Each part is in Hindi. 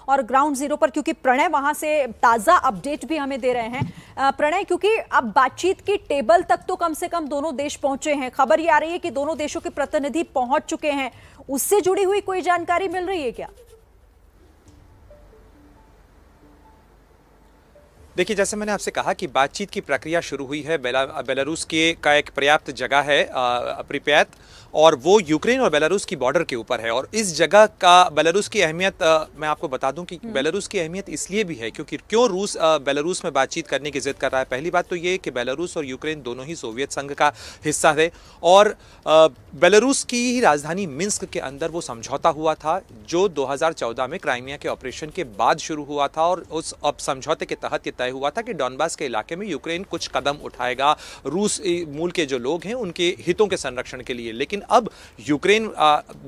और ग्राउंड जीरो पर, क्योंकि प्रणय वहां से ताजा अपडेट भी हमें दे रहे हैं। प्रणय, क्योंकि अब बातचीत की टेबल तक तो कम से कम दोनों देश पहुंचे हैं, खबर ये आ रही है कि दोनों देशों के प्रतिनिधि पहुंच चुके हैं, उससे जुड़ी हुई कोई जानकारी मिल रही है क्या? देखिए, जैसे मैंने आपसे कहा कि बातचीत की प्रक्रिया शुरू हुई है। बेलारूस का एक पर्याप्त जगह है प्रिप्यात, और वो यूक्रेन और बेलारूस की बॉर्डर के ऊपर है। और इस जगह का बेलारूस की अहमियत, मैं आपको बता दूं कि बेलारूस की अहमियत इसलिए भी है क्योंकि क्यों रूस बेलारूस में बातचीत करने की जिद कर रहा है। पहली बात तो ये कि बेलारूस और यूक्रेन दोनों ही सोवियत संघ का हिस्सा थे, और बेलारूस की ही राजधानी मिन्स्क के अंदर वो समझौता हुआ था जो 2014 में क्राइमिया के ऑपरेशन के बाद शुरू हुआ था। और उस समझौते के तहत तय हुआ था कि डॉनबास के इलाके में यूक्रेन कुछ कदम उठाएगा रूस मूल के जो लोग हैं उनके हितों के संरक्षण के लिए। लेकिन अब यूक्रेन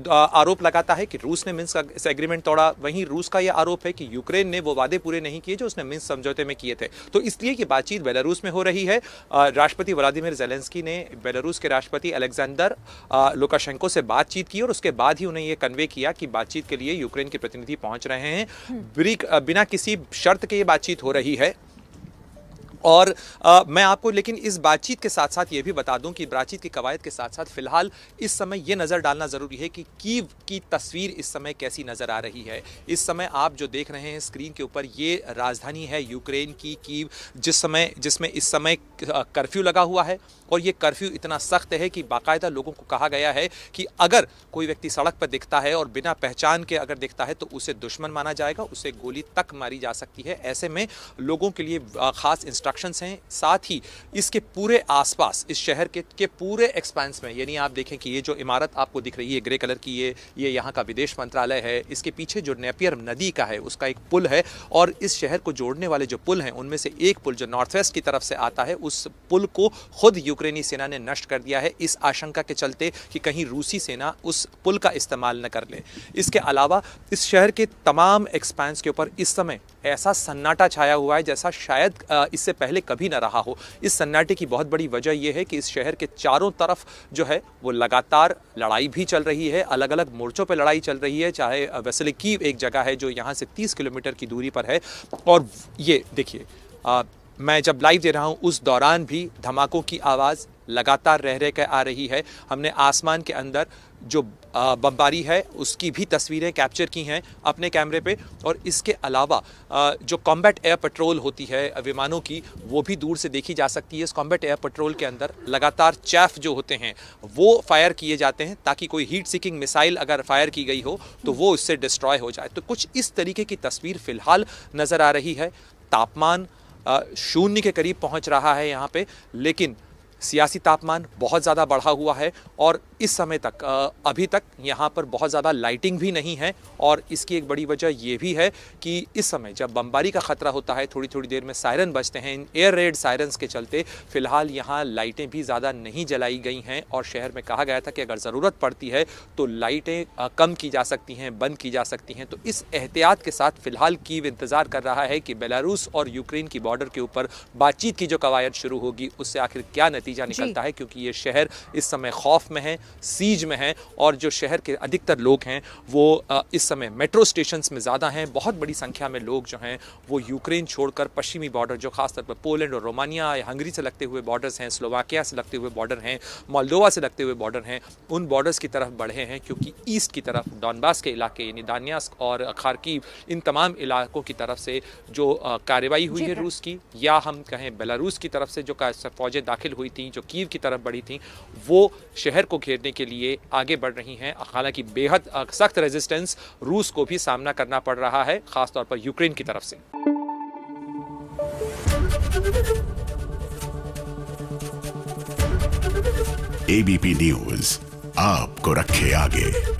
आरोप लगाता है कि रूस ने मिन्स्क एग्रीमेंट तोड़ा। वहीं रूस का यह आरोप है कि यूक्रेन ने वो वादे पूरे नहीं किए जो उसने मिन्स्क समझौते में किए थे। तो इसलिए ये बातचीत बेलारूस में हो रही है। राष्ट्रपति व्लादिमीर ज़ेलेंस्की ने बेलारूस के राष्ट्रपति अलेक्जेंडर लुकाशेंको से बातचीत की और उसके बाद ही उन्हें यह कन्वे किया कि बातचीत के लिए यूक्रेन के प्रतिनिधि पहुंच रहे हैं। बिना किसी शर्त के ये बातचीत हो रही है। और मैं आपको लेकिन इस बातचीत के साथ साथ ये भी बता दूं कि बातचीत की कवायद के साथ साथ फिलहाल इस समय ये नज़र डालना ज़रूरी है कि कीव की तस्वीर इस समय कैसी नज़र आ रही है। इस समय आप जो देख रहे हैं स्क्रीन के ऊपर, ये राजधानी है यूक्रेन की कीव, जिसमें इस समय कर्फ्यू लगा हुआ है। और ये कर्फ्यू इतना सख्त है कि बाकायदा लोगों को कहा गया है कि अगर कोई व्यक्ति सड़क पर दिखता है और बिना पहचान के अगर दिखता है तो उसे दुश्मन माना जाएगा, उसे गोली तक मारी जा सकती है। ऐसे में लोगों के लिए खास इंस्ट्रक्शंस हैं। साथ ही इसके पूरे आसपास इस शहर के पूरे एक्सपेंस में, यानी आप देखें कि ये जो इमारत आपको दिख रही है ग्रे कलर की, ये यहाँ का विदेश मंत्रालय है। इसके पीछे जो नेपियर नदी का है उसका एक पुल है, और इस शहर को जोड़ने वाले जो पुल हैं उनमें से एक पुल जो नॉर्थ वेस्ट की तरफ से आता है, उस पुल को खुद यूक्रेनी सेना ने नष्ट कर दिया है, इस आशंका के चलते कि कहीं रूसी सेना उस पुल का इस्तेमाल न कर ले। इसके अलावा इस शहर के तमाम एक्सपेंस के ऊपर इस समय ऐसा सन्नाटा छाया हुआ है जैसा शायद इससे पहले कभी न रहा हो। इस सन्नाटे की बहुत बड़ी वजह यह है कि इस शहर के चारों तरफ जो है वो लगातार लड़ाई भी चल रही है, अलग अलग मोर्चों पर लड़ाई चल रही है। चाहे वेसेलिकीव एक जगह है जो यहाँ से 30 किलोमीटर की दूरी पर है, और ये देखिए मैं जब लाइव दे रहा हूँ उस दौरान भी धमाकों की आवाज़ लगातार रह कर आ रही है। हमने आसमान के अंदर जो बमबारी है उसकी भी तस्वीरें कैप्चर की हैं अपने कैमरे पे, और इसके अलावा जो कॉम्बैट एयर पेट्रोल होती है विमानों की, वो भी दूर से देखी जा सकती है। इस कॉम्बैट एयर पेट्रोल के अंदर लगातार चैफ जो होते हैं वो फायर किए जाते हैं ताकि कोई हीट सीकिंग मिसाइल अगर फायर की गई हो तो वो इससे डिस्ट्रॉय हो जाए। तो कुछ इस तरीके की तस्वीर फिलहाल नज़र आ रही है। तापमान शून्य के करीब पहुंच रहा है यहाँ पे, लेकिन सियासी तापमान बहुत ज़्यादा बढ़ा हुआ है, और इस समय तक अभी तक यहाँ पर बहुत ज़्यादा लाइटिंग भी नहीं है। और इसकी एक बड़ी वजह ये भी है कि इस समय जब बमबारी का ख़तरा होता है थोड़ी थोड़ी देर में सायरन बजते हैं। इन एयर रेड सायरन्स के चलते फ़िलहाल यहाँ लाइटें भी ज़्यादा नहीं जलाई गई हैं, और शहर में कहा गया था कि अगर ज़रूरत पड़ती है तो लाइटें कम की जा सकती हैं, बंद की जा सकती हैं। तो इस एहतियात के साथ फ़िलहाल कीव इंतज़ार कर रहा है कि बेलारूस और यूक्रेन की बॉर्डर के ऊपर बातचीत की जो कवायद शुरू होगी उससे आखिर क्या नतीजा निकलता है, क्योंकि ये शहर इस समय खौफ में है, सीज में है, और जो शहर के अधिकतर लोग हैं वो इस समय मेट्रो स्टेशंस में ज़्यादा हैं। बहुत बड़ी संख्या में लोग जो हैं वो यूक्रेन छोड़कर पश्चिमी बॉर्डर, जो खासतौर पर पोलैंड और रोमानिया, हंगरी से लगते हुए बॉर्डर्स हैं, स्लोवाकिया से लगते हुए बॉर्डर हैं, मोल्डोवा से लगते हुए बॉर्डर हैं, उन बॉर्डर्स की तरफ बढ़े हैं। क्योंकि ईस्ट की तरफ डॉनबास के इलाके यानी दानियास्क और खार्किव, इन तमाम इलाकों की तरफ से जो कार्रवाई हुई है रूस की, या हम कहें बेलारूस की तरफ से जो फौजें दाखिल हुई थी, जो कीव की तरफ बढ़ी थी, वो शहर को घेरने के लिए आगे बढ़ रही हैं। हालांकि बेहद सख्त रेजिस्टेंस रूस को भी सामना करना पड़ रहा है, खासतौर पर यूक्रेन की तरफ से। एबीपी न्यूज आपको रखे आगे।